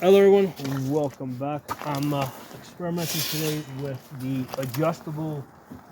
Hello everyone, welcome back. I'm experimenting today with the adjustable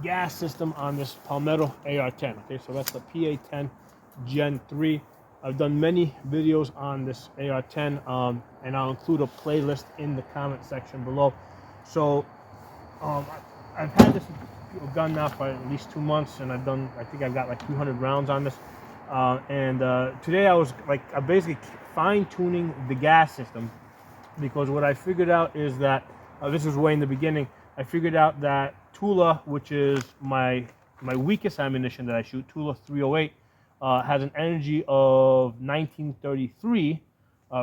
gas system on this Palmetto AR-10. Okay, so that's the PA-10 Gen 3. I've done many videos on this AR-10, and I'll include a playlist in the comment section below. So I've had this gun now for at least 2 months, and I think I've got like 200 rounds on this. Today I'm basically fine-tuning the gas system, because what I figured out is that this was way in the beginning. I figured out that Tula, which is my weakest ammunition that I shoot, Tula 308, has an energy of 1933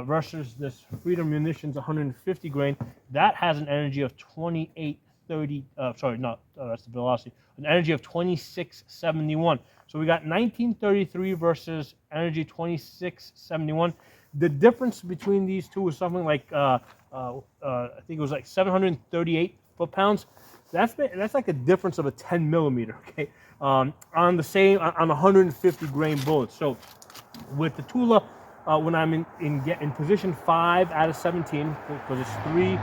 versus this Freedom Munitions 150 grain that has an energy of 2830. That's the velocity. An energy of 2671. So we got 1933 versus energy 2671. The difference between these two is something like I think it was like 738 foot-pounds. That's like a difference of a 10 millimeter. Okay, on 150 grain bullets. So with the Tula, when I'm in position 5 out of 17, because it's 3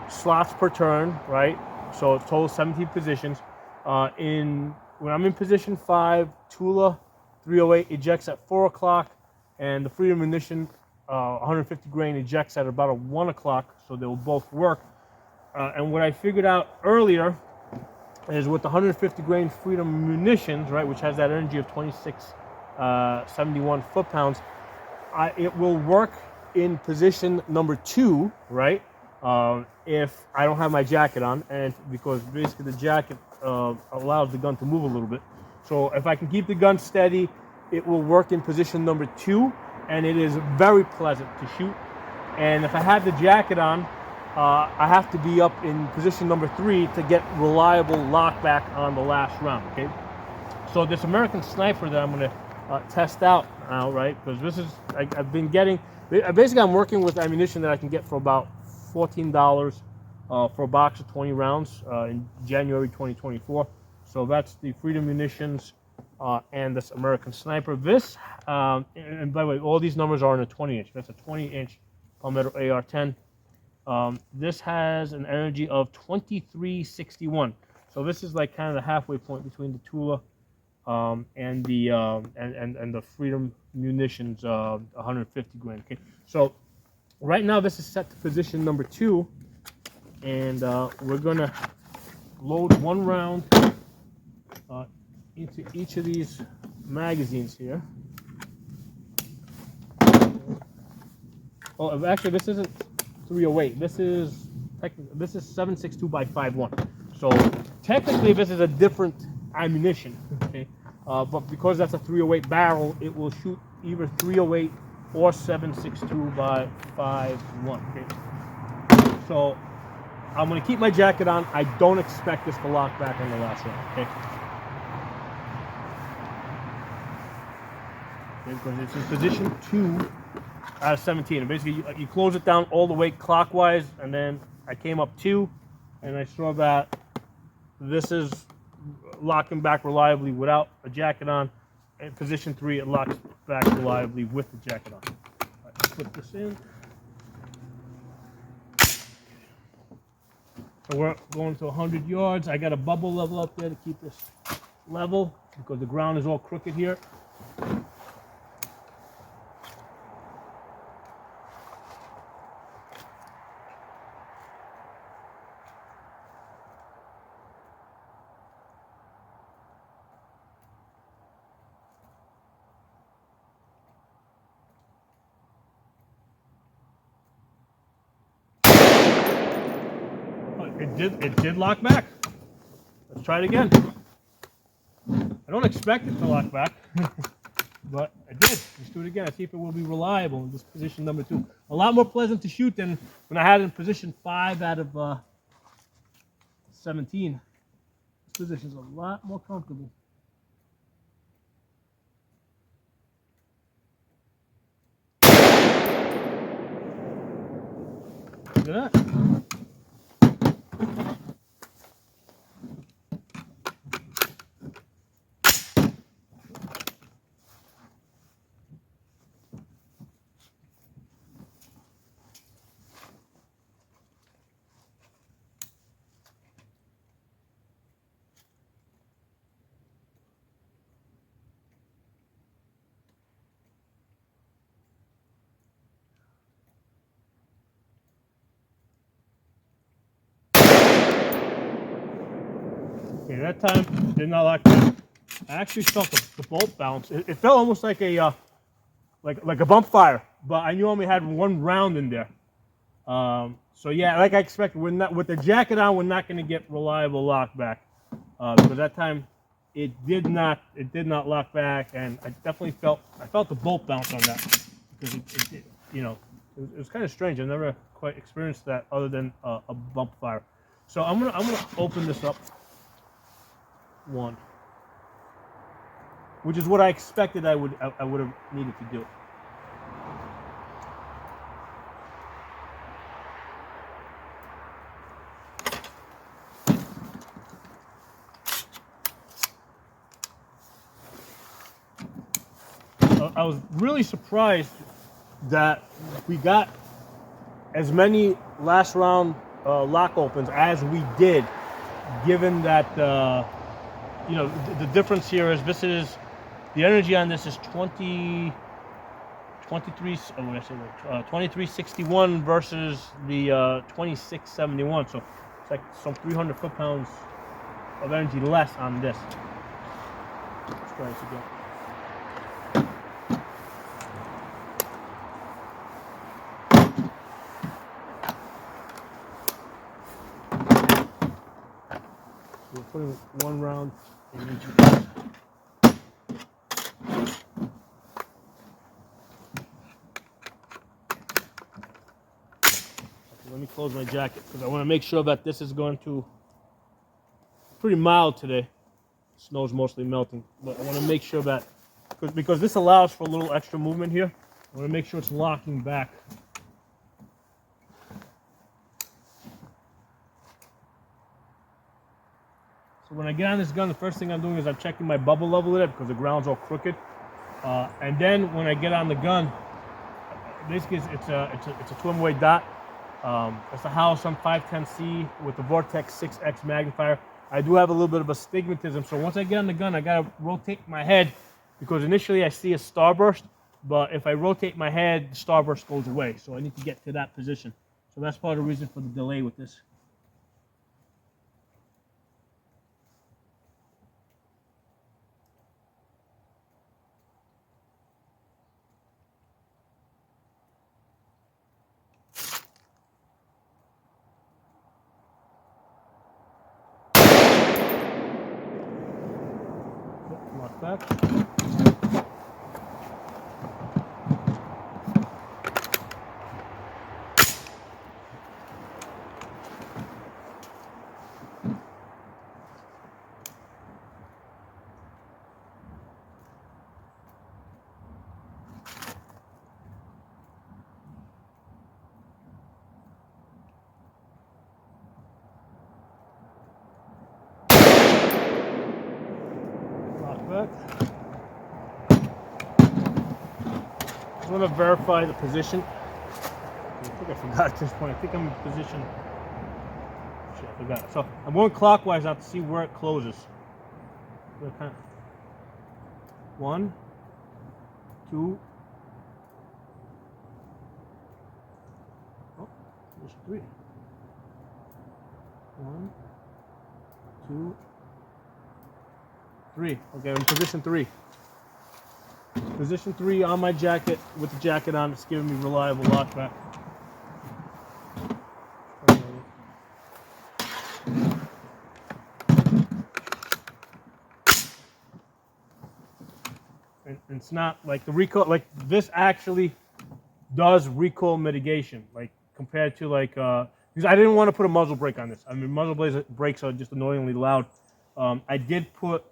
slots per turn, right? So it's total 17 positions. When I'm in position 5, Tula 308 ejects at 4 o'clock, and the Freedom Munition 150 grain ejects at about 1 o'clock, so they will both work. And what I figured out earlier is with the 150 grain Freedom Munitions, right, which has that energy of 2671 foot-pounds, it will work in position number 2, right, if I don't have my jacket on, and because basically the jacket allows the gun to move a little bit. So if I can keep the gun steady, it will work in position number 2, and it is very pleasant to shoot. And if I have the jacket on, I have to be up in position number 3 to get reliable lockback on the last round. Okay, so this American Sniper that I'm going to test out now, right? Because this is I've been getting. Basically, I'm working with ammunition that I can get for about $14 for a box of 20 rounds in January 2024. So that's the Freedom Munitions and this American Sniper. This, and by the way, all these numbers are in a 20-inch. That's a 20-inch Palmetto AR-10. This has an energy of 2361. So this is like kind of the halfway point between the Tula and the Freedom Munitions 150 grain. Okay, so right now this is set to position number 2, and we're gonna load 1 round into each of these magazines here. Oh, actually, this isn't 308. This is 7.62 by 5.1. So technically, this is a different ammunition. Okay, but because that's a 308 barrel, it will shoot either 308 or 7.62 by 5.1. Okay, so I'm going to keep my jacket on. I don't expect this to lock back on the last round. Okay. Because it's in position 2 out of 17. And basically, you close it down all the way clockwise, and then I came up 2, and I saw that this is locking back reliably without a jacket on. In position 3, it locks back reliably with the jacket on. Right, put this in. So we're going to 100 yards. I got a bubble level up there to keep this level because the ground is all crooked here. It did lock back. Let's try it again. I don't expect it to lock back, but I did. Let's do it again. Let's see if it will be reliable in this position number 2. A lot more pleasant to shoot than when I had it in position 5 out of 17. This position is a lot more comfortable. Look at that. that time it did not lock back. I actually felt the bolt bounce. It felt almost like a like a bump fire, but I knew I only had one round in there. So yeah, like I expected, we're not with the jacket on. We're not going to get reliable lock back because that time it did not lock back, and I definitely felt the bolt bounce on that because it you know it was kind of strange. I never quite experienced that other than a bump fire. So I'm gonna open this up one, which is what I expected I would have needed to do. I was really surprised that we got as many last round lock opens as we did, given that you know the difference here is this is the energy on this is 2361 versus the 2671, so it's like some 300 foot-pounds of energy less on this. Let's try this again. We're putting one round in each. Let me close my jacket because I want to make sure that this is going to pretty mild today. Snow's mostly melting, but I want to make sure that because this allows for a little extra movement here. I want to make sure it's locking back. So when I get on this gun, the first thing I'm doing is I'm checking my bubble level in it because the ground's all crooked. And then when I get on the gun, basically it's a twin-way dot. It's a Howson 510C with the Vortex 6X magnifier. I do have a little bit of astigmatism, so once I get on the gun, I gotta rotate my head because initially I see a starburst, but if I rotate my head, the starburst goes away. So I need to get to that position. So that's part of the reason for the delay with this. Lock back. Back. I want to verify the position. I think I forgot at this point. I think I'm in position. Shit, I forgot. So I'm going clockwise now to see where it closes. One, two. Oh, there's three. One, two, three. Okay, I'm in position three. Position three on my jacket with the jacket on. It's giving me reliable lockback. And it's not like the recoil. Like this actually does recoil mitigation. Like compared to like because I didn't want to put a muzzle brake on this. I mean, muzzle brakes are just annoyingly loud. I did put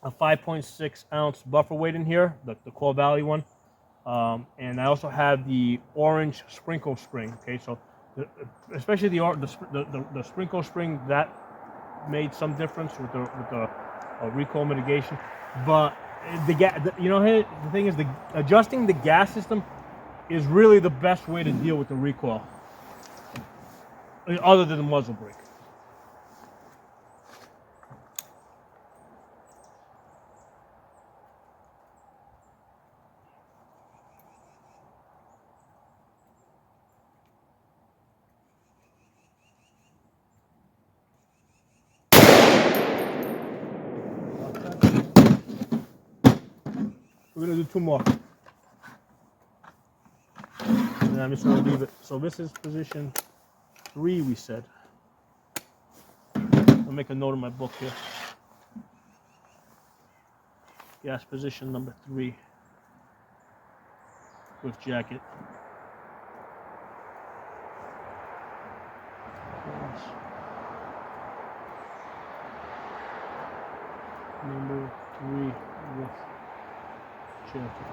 a 5.6 ounce buffer weight in here, the Core Valley one, and I also have the orange sprinkle spring. Okay, so especially the sprinkle spring, that made some difference with the recoil mitigation. But the thing is, adjusting the gas system is really the best way to deal with the recoil, other than the muzzle brake. We're gonna do 2 more. And I'm just gonna leave it. So this is position 3, we said. I'll make a note in my book here. Gas position number 3 with jacket. Number 3 with jacket.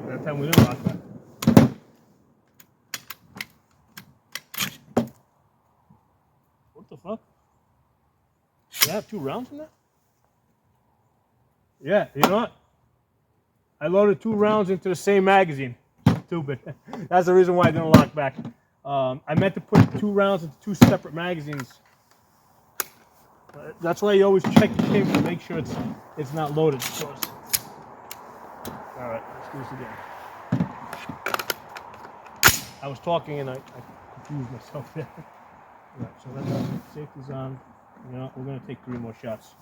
That time we didn't lock back. What the fuck? Did I have 2 rounds in there? Yeah, you know what? I loaded 2 rounds into the same magazine. Stupid. That's the reason why I didn't lock back. I meant to put 2 rounds into 2 separate magazines. That's why you always check your cable to make sure it's not loaded. Of course. All right, let's do this again. I was talking and I confused myself there. All right, so that's safety's on. You know, we're gonna take 3 more shots.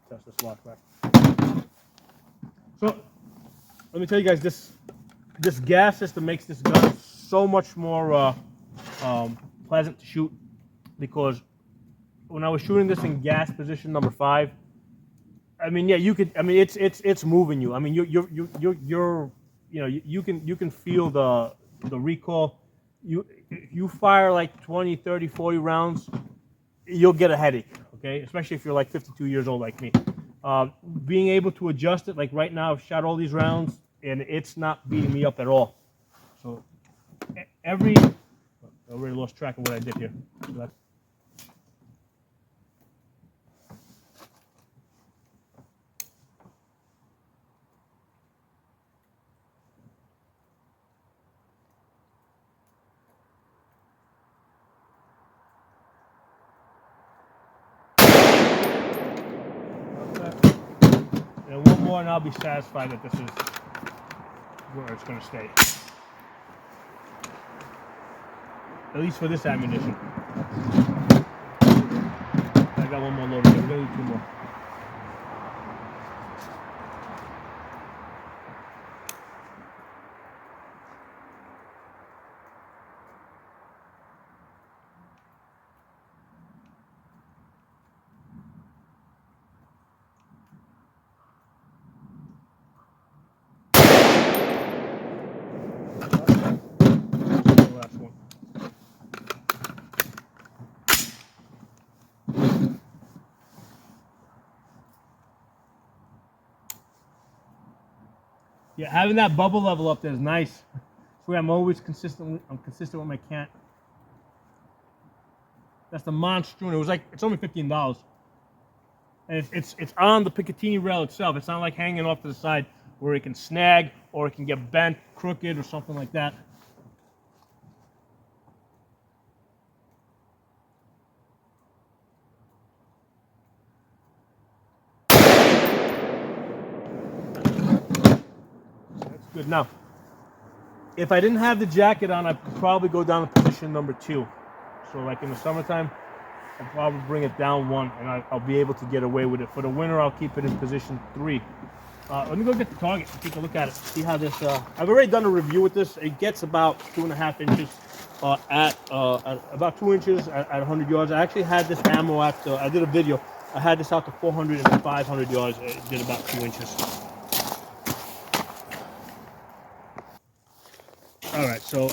Test this lock back. So let me tell you guys, this gas system makes this gun so much more pleasant to shoot, because when I was shooting this in gas position number 5, I mean, yeah, you could. I mean, it's moving you. I mean, you know, you can feel the recoil. If you fire like 20, 30, 40 rounds, you'll get a headache. Okay, especially if you're like 52 years old like me. Being able to adjust it, like right now, I've shot all these rounds and it's not beating me up at all. So I already lost track of what I did here. So and 1 more and I'll be satisfied that this is where it's going to stay. At least for this ammunition. I got 1 more loaded. We're going to do 2 more. Yeah, having that bubble level up there is nice. I'm always consistent. I'm consistent with my cant. That's the Monstroon. It was like, it's only $15, and it's on the Picatinny rail itself. It's not like hanging off to the side where it can snag or it can get bent, crooked, or something like that. That's good. Now, if I didn't have the jacket on, I'd probably go down to position number 2. So like in the summertime, I'll probably bring it down 1, and I'll be able to get away with it. For the winter, I'll keep it in position 3. Let me go get the target and take a look at it. See how this. I've already done a review with this. It gets about 2.5 inches at about 2 inches at 100 yards. I actually had this ammo at. I did a video. I had this out to 400 and 500 yards. It did about 2 inches. All right, so.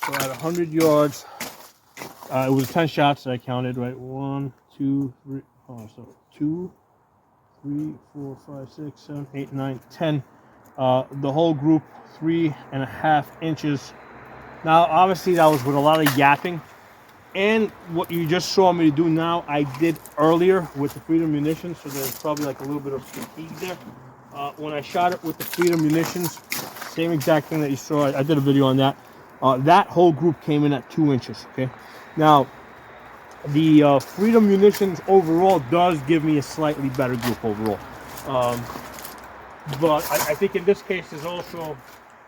So at 100 yards, It was 10 shots that I counted, right? 1, 2, 3. Oh, so 2, 3, 4, 5, 6, 7, 8, 9, 10. The whole group 3.5 inches. Now, obviously, that was with a lot of yapping. And what you just saw me do now, I did earlier with the Freedom munitions. So there's probably like a little bit of fatigue there. When I shot it with the Freedom munitions, same exact thing that you saw. I did a video on that. That whole group came in at 2 inches. Okay. Now, the Freedom munitions overall does give me a slightly better group overall. But I think in this case there's also,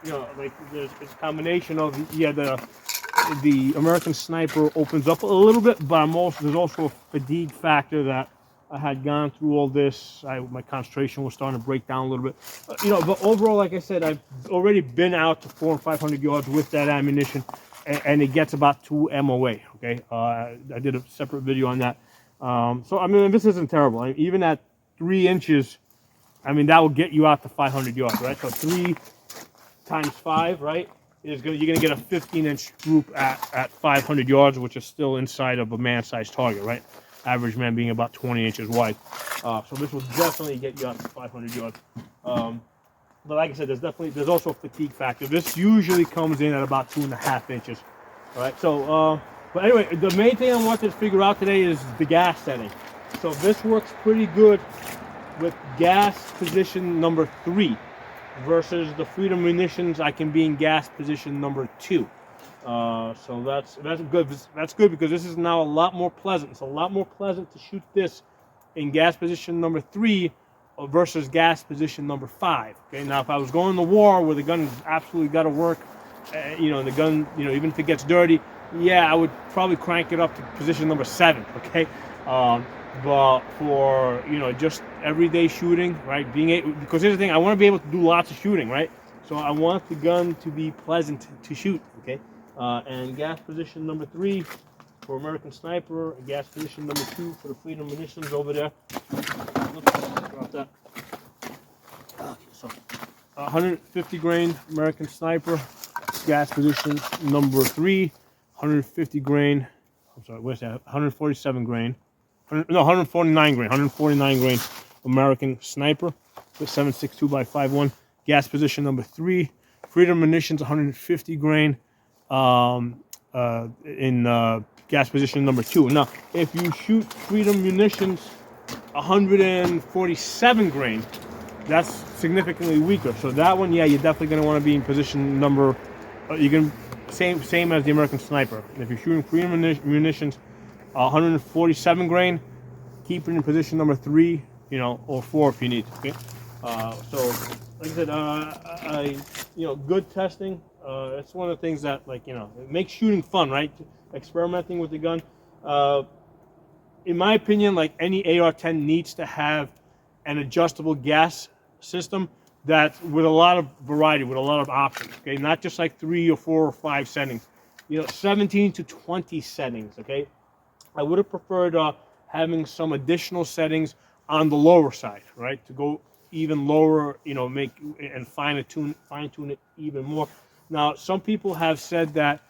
you know, like there's a combination of, yeah, the American Sniper opens up a little bit, but there's also a fatigue factor that I had gone through all this. My concentration was starting to break down a little bit. You know, but overall, like I said, I've already been out to 400 and 500 yards with that ammunition, and it gets about 2 MOA. Okay, I did a separate video on that. So I mean, this isn't terrible. I mean, even at 3 inches, I mean, that will get you out to 500 yards, right? So 3 times 5, right? You're gonna get a 15-inch group at 500 yards, which is still inside of a man-sized target, right? Average man being about 20 inches wide. So this will definitely get you out to 500 yards. But like I said, there's also a fatigue factor. This usually comes in at about 2.5 inches. All right. So, but anyway, the main thing I wanted to figure out today is the gas setting. So this works pretty good with gas position number 3 versus the Freedom munitions. I can be in gas position number 2. So that's good. That's good because this is now a lot more pleasant. It's a lot more pleasant to shoot this in gas position number 3 versus gas position number 5. Okay. Now, if I was going to war where the gun absolutely got to work, you know, the gun, you know, even if it gets dirty, yeah, I would probably crank it up to position number 7. Okay. But for, you know, just everyday shooting, right? Because here's the thing, I want to be able to do lots of shooting, right? So I want the gun to be pleasant to shoot. Okay. And gas position number 3 for American Sniper, and gas position number 2 for the Freedom munitions over there. Drop that. Okay, so 150 grain American Sniper, gas position number 3, 150 grain. I'm sorry, where's that? 147 grain. No, 149 grain. 149 grain American Sniper with 7.62 by 5.1. Gas position number 3. Freedom munitions 150 grain. In gas position number 2. Now, if you shoot Freedom munitions 147 grain, that's significantly weaker. So that one, yeah, you're definitely going to want to be in position number. You can same as the American Sniper. If you're shooting Freedom munitions 147 grain, keep it in position number 3, you know, or 4 if you need. Okay. So, like I said, you know, good testing. It's one of the things that, like, you know, it makes shooting fun, right? Experimenting with the gun. In my opinion, like any AR-10 needs to have an adjustable gas system that with a lot of variety, with a lot of options. Okay, not just like 3 or 4 or 5 settings. You know, 17 to 20 settings. Okay, I would have preferred having some additional settings on the lower side, right? To go even lower, you know, make and fine tune it even more. Now, some people have said that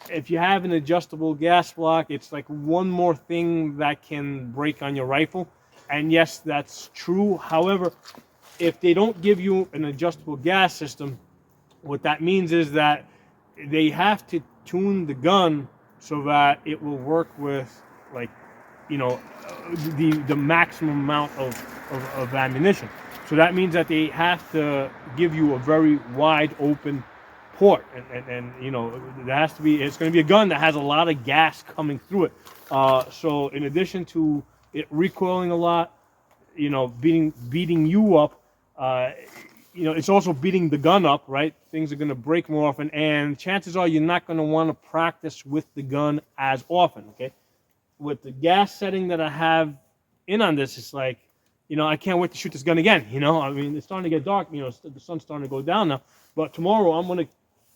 if you have an adjustable gas block, it's like one more thing that can break on your rifle. And yes, that's true. However, if they don't give you an adjustable gas system, what that means is that they have to tune the gun so that it will work with, like, you know, the maximum amount of ammunition. So that means that they have to give you a very wide open port, and you know, there has to be. It's going to be a gun that has a lot of gas coming through it. So in addition to it recoiling a lot, you know, beating you up, you know, it's also beating the gun up, right? Things are going to break more often, and chances are you're not going to want to practice with the gun as often. Okay, with the gas setting that I have in on this, it's like, you know, I can't wait to shoot this gun again. You know, I mean, it's starting to get dark. You know, the sun's starting to go down now. But tomorrow I'm going to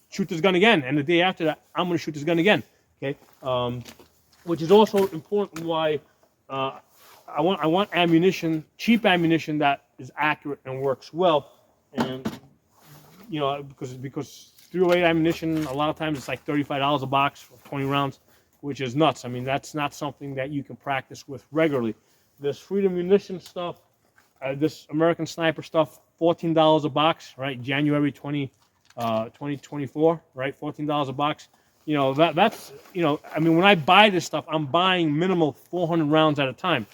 shoot this gun again, and the day after that I'm going to shoot this gun again. Okay, which is also important. Why I want ammunition, cheap ammunition that is accurate and works well, and you know, because 308 ammunition, a lot of times it's like $35 a box for 20 rounds. which is nuts. I mean, that's not something that you can practice with regularly. This Freedom Munition stuff, this American Sniper stuff, $14 a box, right? January 2024, right? $14 a box. You know, that's, you know, I mean, when I buy this stuff, I'm buying minimal 400 rounds at a time.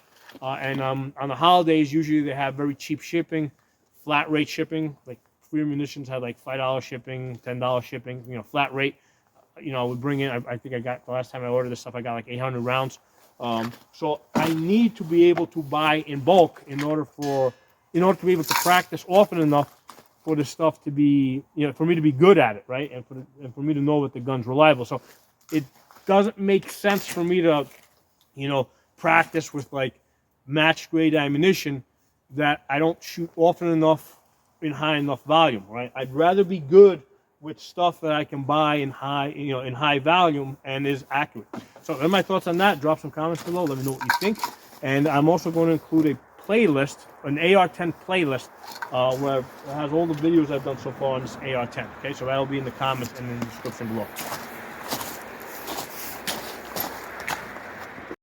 And on the holidays, usually they have very cheap shipping, flat rate shipping. Like Freedom Munitions had like $5 shipping, $10 shipping, you know, flat rate. You know, we bring in, I think I got, the last time I ordered this stuff, I got like 800 rounds. So I need to be able to buy in bulk in order to be able to practice often enough for the stuff to be, you know, for me to be good at it, right? And for me to know that the gun's reliable. So it doesn't make sense for me to, you know, practice with like match grade ammunition that I don't shoot often enough in high enough volume, right? I'd rather be good with stuff that I can buy in high volume and is accurate. So, my thoughts on that. Drop some comments below. Let me know what you think. And I'm also going to include a playlist, an AR-10 playlist, where it has all the videos I've done so far on this AR-10. Okay, so that'll be in the comments and in the description below.